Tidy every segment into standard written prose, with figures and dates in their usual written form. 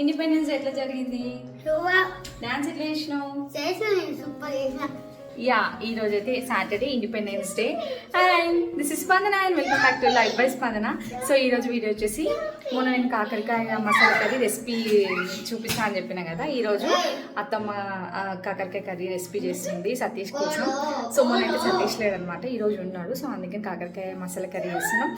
Independence ఎట్లా జరిగింది? Dance ఎట్లా చేసినావు? యా, ఈ రోజు అయితే Saturday Independence Day and this is Spandana and welcome back to life by Spandana. So ఈ రోజు వీడియో వచ్చేసి మొన్న నేను కాకరకాయ మసాలా కర్రీ రెసిపీ చూపిస్తా అని చెప్పిన కదా. ఈరోజు అత్తమ్మ కాకరకాయ కర్రీ రెసిపీ చేస్తుంది సతీష్ కోసం. సో మొన్న అయితే సతీష్ లేడనమాట, ఈరోజు ఉన్నాడు. సో అందుకని కాకరకాయ మసాలా కర్రీ చేస్తున్నాం.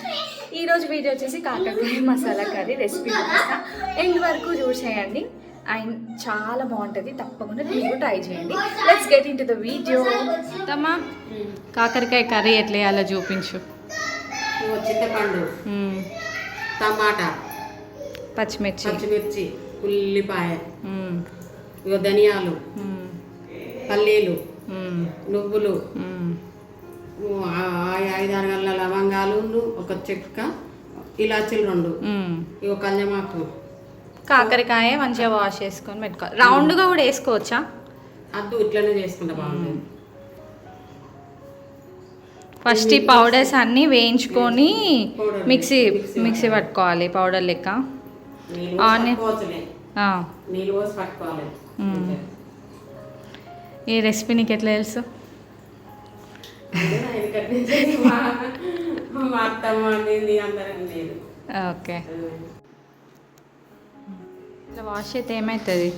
ఈరోజు వీడియో వచ్చేసి కాకరకాయ మసాలా కర్రీ రెసిపీ చూపిస్తా, ఎండ్ వరకు చూసేయండి అండ్ చాలా బాగుంటుంది, తప్పకుండా మీరు ట్రై చేయండి. Let's get into the video. తమ్మా కాకరకాయ కర్రీ ఎట్లా వేయాలో చూపించు. చింతపండు, టమాటా, పచ్చిమిర్చి, ఉల్లిపాయ, ధనియాలు, పల్లీలు, నువ్వులు, 5-6 గంటల లవంగాలు, ఒక చెక్క, ఇలాచీలు 2, ఇక కళ్యామాకు. కాకరకాయ మంచిగా వాష్ చేసుకొని పెట్టుకోవాలి. రౌండ్గా కూడా వేసుకోవచ్చా? అద్దు ఇట్లనే చేసుకుంటా బాగుంటుంది. ఫస్ట్ ఈ పౌడర్స్ అన్నీ వేయించుకొని మిక్సీ పట్టుకోవాలి పౌడర్ లెక్క. ఈ రెసిపీ నీకు ఎట్లా తెలుసు? ఓకే, ఇట్లా వాష్ అయితే ఏమవుతుంది?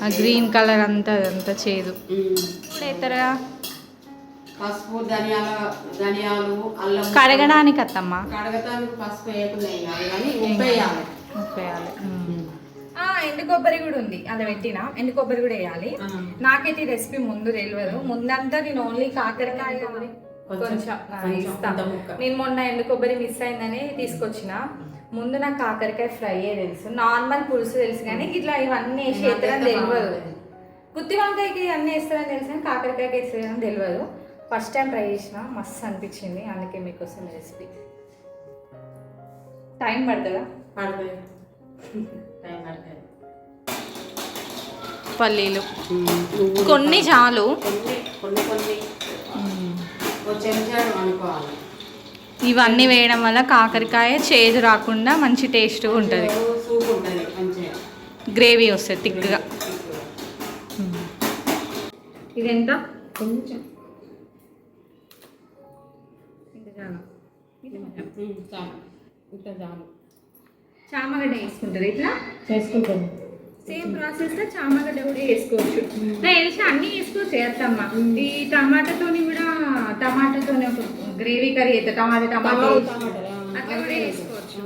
ఆ గ్రీన్ కలర్ అంతా చేదు. ఇప్పుడు ఎత్తరగా పసుపు, ధనియాలు, అల్లం కడగడానికి అత్తమ్మా. కడగటానికి పసుపు వేయాలి. ఎండు కొబ్బరి కూడా ఉంది, అలా పెట్టిన ఎండు కొబ్బరి కూడా వేయాలి. నాకైతే ఈ రెసిపీ ముందు తెలియదు. ముందంతా నేను ఓన్లీ కాకరకాయ కొంచెం ఇస్తాను. నేను మొన్న ఎండు కొబ్బరి మిస్ అయిందని తీసుకొచ్చిన. ముందు నాకు కాకరకాయ ఫ్రై తెలుసు, నార్మల్ పులుసు తెలుసు, కానీ ఇట్లా ఇవన్నీ వేసి వేస్తారని తెలియదు. గుత్తి వంకాయకి అన్నీ వేస్తారని తెలుసు కానీ కాకరకాయకి వేస్తారని తెలియదు. ఫస్ట్ టైం ట్రై చేసిన, మస్తు అనిపించింది. అందుకే మీకోసం రెసిపీ. టైం పడుతుందా? పల్లీలు కొన్ని చాలు, ఇవన్నీ వేయడం వల్ల కాకరకాయ చేదు రాకుండా మంచి టేస్ట్గా ఉంటుంది, గ్రేవీ వస్తుంది థిక్గా. ఇదెంత? కొంచెం చామగడ్డ వేసుకుంటుంది, ఇట్లా చేసుకుంటాను. సేమ్ ప్రాసెస్ లో చామగడ్డ కూడా వేసుకోవచ్చు. నా తెలిసి అన్ని వేసుకోవచ్చు చేస్తామ్మా. ఈ టమాటాతోని కూడా టమాటాతోని ఒక గ్రేవీ కర్రీ అయితే టమాటా అట్లా కూడా వేసుకోవచ్చు.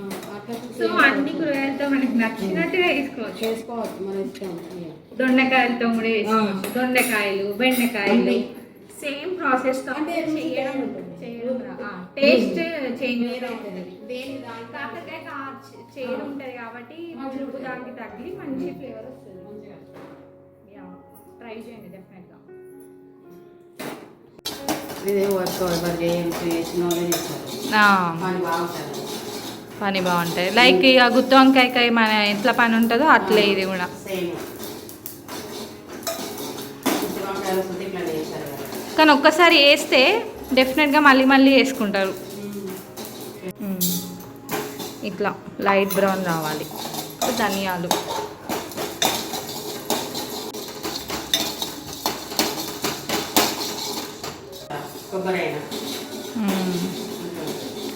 సో అన్ని కూరగాయలతో మనకి నచ్చినట్టుగా వేసుకోవచ్చు. దొండకాయలతో కూడా వేసుకోవచ్చు. దొండకాయలు, బెండకాయలు సేమ్ ప్రాసెస్ తో చేయడం టేస్ట్ చేంజ్ అవుతుంది. కాకరకాయ చేదు ఉంటుంది కాబట్టి పులుపు దానికి తగ్గి మంచి ఫ్లేవర్ వస్తుంది. ట్రై చేయండి డెఫినెట్గా. పని బాగుంటుంది. లైక్ ఇక గుత్తి వంకాయకాయ మన ఎట్లా పని ఉంటుందో అట్లే ఇది కూడా. కానీ ఒక్కసారి వేస్తే డెఫినెట్గా మళ్ళీ వేసుకుంటారు. ఇట్లా లైట్ బ్రౌన్ రావాలి. ధనియాలు,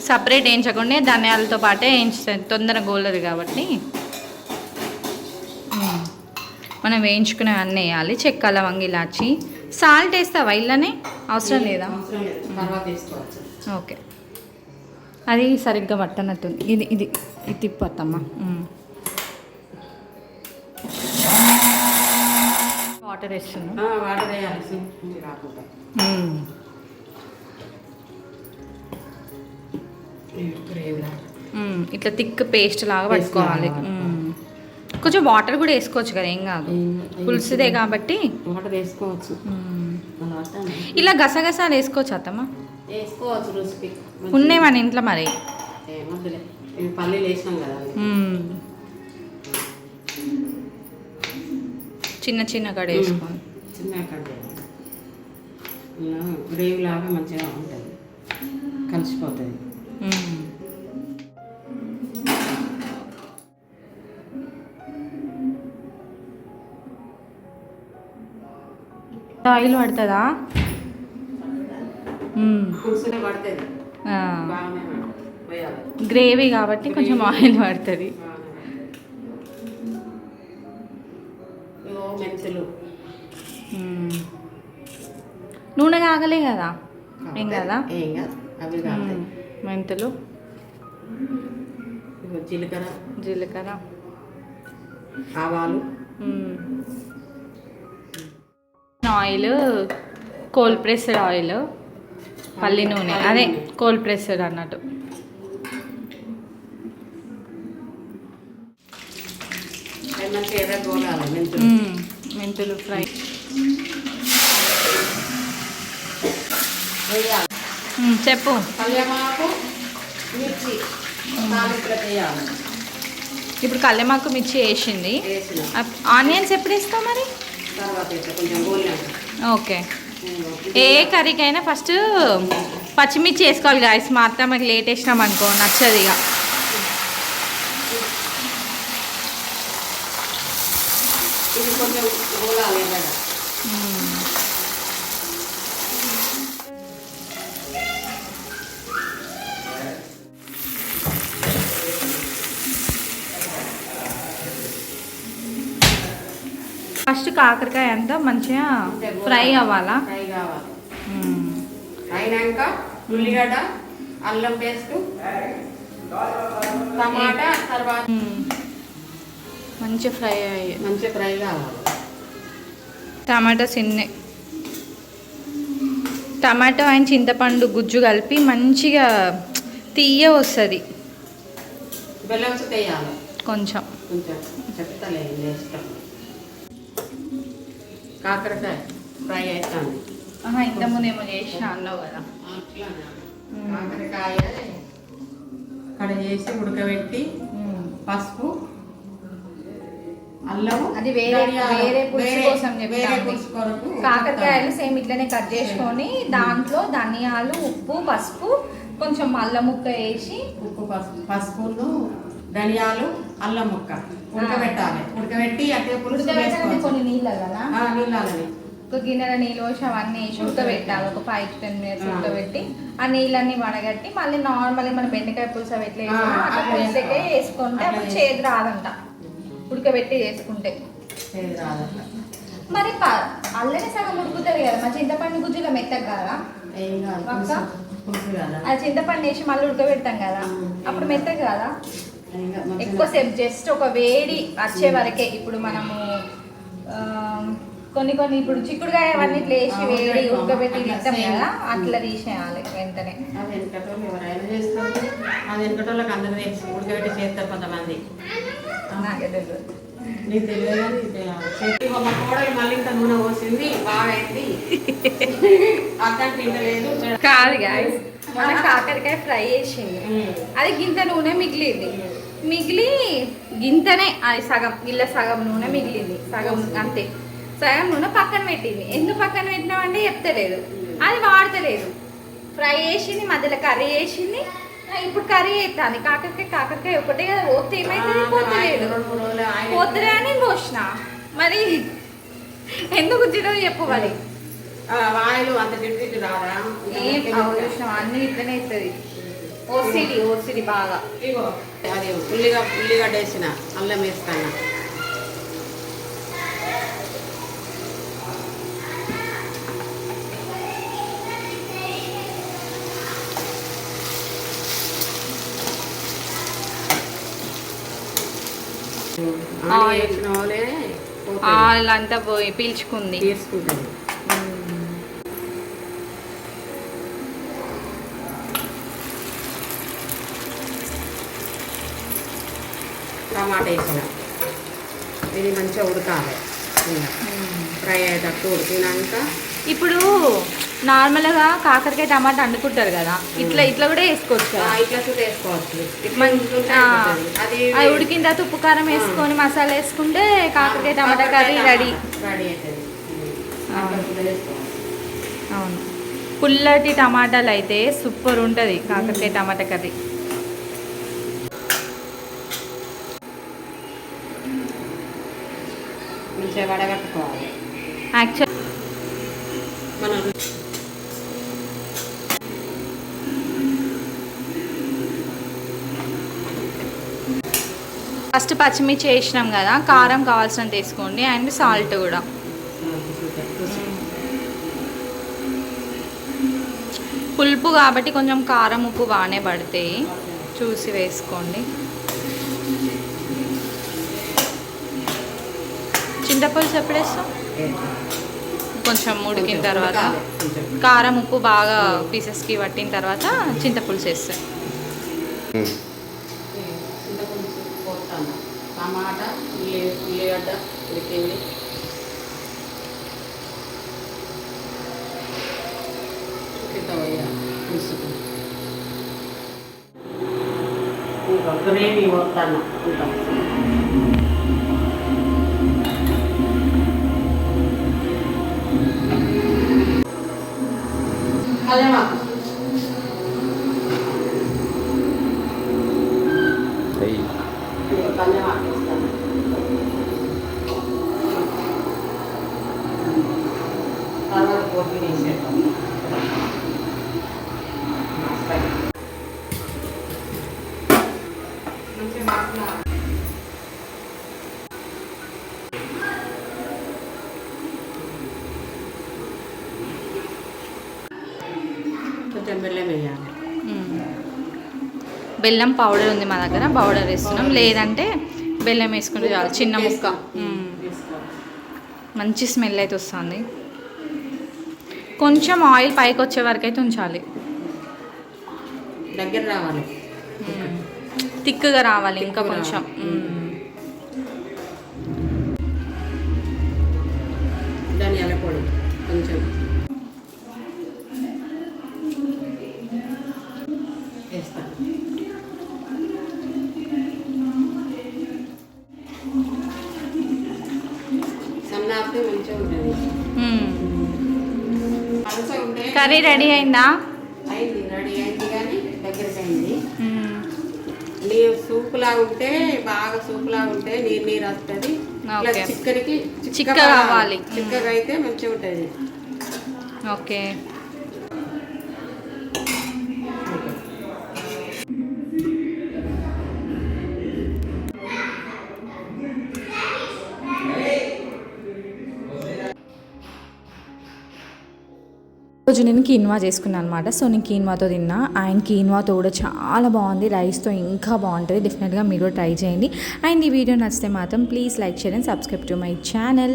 సపరేట్ వేయించకుండా ధనియాలతో పాటే వేయించుతుంది, తొందరగా గోలదు కాబట్టి. మనం వేయించుకునే అన్నీ వేయాలి. చెక్క, లవంగి, ఇలాచి. సాల్ట్ వేస్తావా ఇళ్ళనే? అవసరం లేదా? ఓకే, అది సరిగ్గా పట్టనట్టుంది. ఇది తిప్పత్తమ్మా. వాటర్ వేస్తున్నా. ఇట్లా థిక్ పేస్ట్ లాగా పట్టుకోవాలి. కొంచెం వాటర్ కూడా వేసుకోవచ్చు కదా, ఏం కాదు, పులుసుదే కాబట్టి వాటర్ వేసుకోవచ్చు. ఇలా గసగసాలు వేసుకోవచ్చు అత్తమ్మ? వేసుకోవచ్చు. రెసిపీ ఉన్నాయి మన ఇంట్లో మరి. పల్లీలు వేసినాం కదా, చిన్న కడ వేసుకోండి. చిన్న కడ గ్రేవీ లాగా మంచిగా ఉంటుంది. కలిసిపోతుంది. ఆయిల్ పడుతుందా? పులుసునే పడుతుంది, బాగానే వేయాలి. గ్రేవీ కాబట్టి కొంచెం ఆయిల్ పడుతుంది. మెంతులు నూనె కాగలే కదా, ఏం కదా, ఏం కాదు, అవి కాదు. మెంతులు, జీలకర్ర, ఆవాలు, ఆయిల్, కోల్డ్ ప్రెస్డ్ ఆయిల్, పల్లి నూనె, అదే కోల్డ్ ప్రెస్డ్ అన్నట్టు. మెంతులు ఫ్రై చెప్పు. కళ్యామాకు, మిర్చి వేయాలి. ఇప్పుడు కళ్యామాకు మిర్చి వేసింది. ఆనియన్స్ ఎప్పుడు వేస్తావు మరి? ఓకే. ఏ కర్రీకైనా ఫస్ట్ పచ్చిమిర్చి వేసుకోవాలి గాయస్. మా అత్త మాకు లేట్ వేసినాం అనుకో నచ్చదు ఇక. ఫస్ట్ కాకరకాయ అంతా మంచిగా ఫ్రై అవ్వాలా? ఫ్రై కావాలి. అయినాక ఉల్లిగడ్డ, అల్లం పేస్ట్, టమాటా, తర్వాత మంచిగా ఫ్రై అయ్యి మంచిగా ఫ్రై కావాలి. టమాటా టమాటో అండ్ చింతపండు గుజ్జు కలిపి మంచిగా తీయ వస్తుంది. బెల్లం వేయాలి కొంచెం. చెప్తలే ఇష్టం. కాకరకాయ ఫ్రై అవుతాను. ఇంతకుముందేమో చేసిన అన్నావు కదా. కాకరకాయ కడ చేసి ఉడకబెట్టి పసుపు, అల్లం, అది వేరే పులుసు కోసం చెప్తాను. కాకరకాయలు సేమ్ ఇట్లనే కట్ చేసుకొని దాంట్లో ధనియాలు, ఉప్పు, పసుపు, కొంచెం అల్లం ముక్క వేసి, పసుపు, ధనియాలు, అల్లం ముక్క ఉడకబెట్టాలి. ఉడకబెట్టి అట్టే పులుసు కొన్ని నీళ్ళని ఒక గిన్నెల నీళ్ళు పోసి అవన్నీ వేసి ఉడకబెట్టాలి. ఒక 5 to 10 minutes ఉడకబెట్టి ఆ నీళ్ళన్నీ వడగట్టి మళ్ళీ నార్మల్గా మన బెండకాయ పులుసు అవి ఎట్లా వేసుకుంటే అట్లా పులుసుకే వేసుకుంటే అప్పుడు చేదు రాదంట. ఉడకబెట్టి చేసుకుంటే మరి అల్లనే సగం ఉడుకుతుంది కదా. మా చింతపండు గుజ్జులో మెత్తగా కదా అది చింతపండు వేసి మళ్ళీ ఉడకబెడతాం కదా, అప్పుడు మెత్తగా కదా. ఎక్కువసేపు జస్ట్ ఒక వేడి వచ్చే వరకే. ఇప్పుడు మనము కొన్ని ఇప్పుడు చిక్కుడుకాయ అవన్నీ ఇట్లా వేసి వేడి ఉడకబెట్టి తింటాం కదా, అట్లా తీసేయాలి వెంటనే. ఉడకబెట్టి చేస్తారు కొంతమంది. నాకే తెలియదు. నీకు తెలియదు. మళ్ళీ ఇంత నూనె పోసింది, బాగా అయింది. అర్థం తింటలేదు కాదు గాయస్. మన కాకరకాయ ఫ్రై చేసింది, అది గింత నూనె మిగిలి గింతనే అది సగం సగం నూనె మిగిలింది. సగం అంతే, సగం నూనె పక్కన పెట్టింది. ఎందుకు పక్కన పెట్టినామంటే చెప్తలేదు, అది వాడతలేదు. ఫ్రై చేసింది, మధ్యలో కర్రీ చేసింది. ఇప్పుడు కర్రీ అవుతుంది. కాకరకాయ ఒకటే కదా పోతే ఏమైతుంది, పోతలే అని పోసిన. మరి ఎందుకు వచ్చినా చెప్పు. మరి ఏం చూసినాం అన్ని ఇట్లనే అవుతుంది. ఓసిడి బాగా. అది ఉల్లిగడ్డ వేసిన, అల్లం వేస్తాను. వాళ్ళంతా పోయి పీల్చుకుంది. టమాటా వేసిన, ఇది మంచిగా ఉడకాలి. ఫ్రై అయ్యేటట్టు ఉడికినాక ఇప్పుడు నార్మల్గా కాకరకాయ టమాటా వండుకుంటారు కదా, ఇట్లా కూడా వేసుకోవచ్చు కదా. ఇట్లా కూడా వేసుకోవచ్చు. అది ఉడికిన తర్వాత ఉప్పు కారం వేసుకొని మసాలా వేసుకుంటే కాకరకాయ టమాటా కర్రీ రెడీ. అవుతుంది. అవును. పుల్లటి టమాటాలు అయితే సూపర్ ఉంటుంది కాకరకాయ టమాటా కర్రీ. మంచిగా వడగట్టుకోవాలి. యాక్చువల్ మనం ఫస్ట్ పచ్చిమిర్చి వేసినాం కదా, కారం కావాల్సినంత వేసుకోండి అండ్ సాల్ట్ కూడా. పులుపు కాబట్టి కొంచెం కారం ఉప్పు బాగానే పడతాయి, చూసి వేసుకోండి. చింతపులుసు ఎప్పుడు వేస్తాం? కొంచెం ఉడికిన తర్వాత కారం ఉప్పు బాగా పీసెస్కి పట్టిన తర్వాత చింతపులుసు వేస్తాం. చింతపులుసు పోస్తాను. టమాటా, ఉల్లిగడ్డ ఉడికింది. ఇంకా గ్రేవీ పోతాను. ఇంకా కళ్యామాకు కళ్యామాకు వేస్తాను. తర్వాత కొత్తిమీర వేసేస్తాను. మంచిగా మసాలా కొంచెం బెల్లం వేయాలి. బెల్లం పౌడర్ ఉంది మా దగ్గర, పౌడర్ వేస్తున్నాం, లేదంటే బెల్లం వేసుకుంటే చాలు, చిన్న ముక్క. మంచి స్మెల్ అయితే వస్తుంది. కొంచెం ఆయిల్ పైకి వచ్చే వరకు అయితే ఉంచాలి, దగ్గర రావాలి, థిక్గా రావాలి ఇంకా కొంచెం. ధనియాల పొడి కొంచెం వేస్తాను. సన్నాపితే మంచిగా ఉంటుంది. కర్రీ రెడీ అయిందా? అయింది, రెడీ అయింది కానీ దగ్గరికి అయింది. నీరు సూపులా ఉంటే బాగా సూపులా ఉంటే నీరు నీరు వస్తుంది. చిక్కడికి చిక్క కావాలి, చిక్కగా అయితే మంచిగా ఉంటుంది. ఓకే. రోజు నేను కీన్వా చేసుకున్నాను అనమాట. సో నేను కీన్వాతో తిన్నా, అండ్ కీన్వాతో కూడా చాలా బాగుంది, రైస్తో ఇంకా బాగుంటుంది. డెఫినెట్గా మీరు కూడా ట్రై చేయండి. అండ్ ఈ వీడియో నచ్చితే మాత్రం please like, share and subscribe to my channel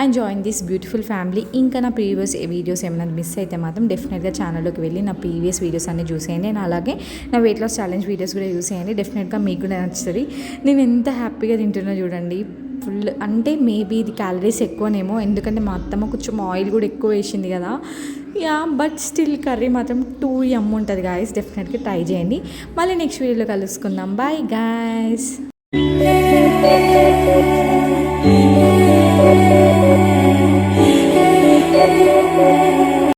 and join this beautiful family. ఇంకా నా ప్రీవియస్ వీడియోస్ ఏమైనా మిస్ అయితే మాత్రం డెఫినెట్గా ఛానల్లోకి వెళ్ళి నా ప్రీవియస్ వీడియోస్ అన్ని చూసేయండి. అండ్ అలాగే నా వెయిట్ లాస్ ఛాలెంజ్ వీడియోస్ కూడా చూసేయండి. డెఫినెట్గా మీకు కూడా నచ్చుతుంది. నేను ఎంత హ్యాపీగా తింటున్నా చూడండి. ఫుల్ అంటే మేబీ ఇది క్యాలరీస్ ఎక్కువనేమో, ఎందుకంటే మా అత్తమ్మ కొంచెం ఆయిల్ కూడా ఎక్కువ వేసింది కదా. యా, బట్ స్టిల్ కర్రీ మాత్రం టూ యమ్ ఉంటుంది గాయస్. డెఫినెట్గా ట్రై చేయండి. మళ్ళీ నెక్స్ట్ వీడియోలో కలుసుకుందాం. Bye guys.